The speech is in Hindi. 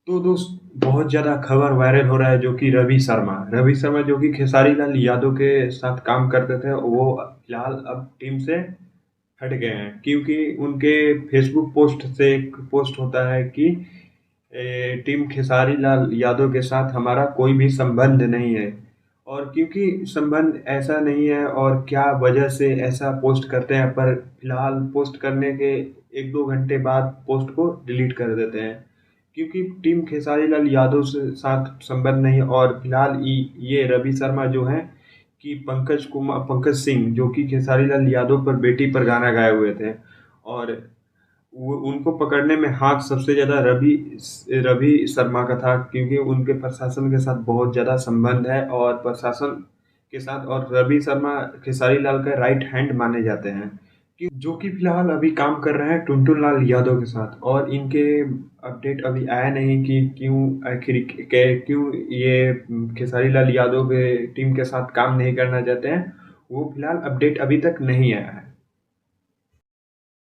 तो दोस्त बहुत ज़्यादा खबर वायरल हो रहा है जो कि रवि शर्मा जो कि खेसारी लाल यादव के साथ काम करते थे, वो फिलहाल अब टीम से हट गए हैं क्योंकि उनके फेसबुक पोस्ट से एक पोस्ट होता है कि टीम खेसारी लाल यादव के साथ हमारा कोई भी संबंध नहीं है। और क्योंकि संबंध ऐसा नहीं है और क्या वजह से ऐसा पोस्ट करते हैं, पर फिलहाल पोस्ट करने के एक दो घंटे बाद पोस्ट को डिलीट कर देते हैं क्योंकि टीम खेसारी लाल यादव से साथ संबंध नहीं है। और फिलहाल ये रवि शर्मा जो है कि पंकज सिंह जो कि खेसारी लाल यादव पर बेटी पर गाना गाए हुए थे, और वो उनको पकड़ने में हाथ सबसे ज़्यादा रवि शर्मा का था क्योंकि उनके प्रशासन के साथ बहुत ज़्यादा संबंध है, और प्रशासन के साथ और रवि शर्मा खेसारी लाल का राइट हैंड माने जाते हैं जो कि फिलहाल अभी काम कर रहे हैं टुनटुन लाल यादव के साथ। और इनके अपडेट अभी आया नहीं कि क्यों ये खेसारी लाल यादव के टीम के साथ काम नहीं करना चाहते हैं। वो फिलहाल अपडेट अभी तक नहीं आया है।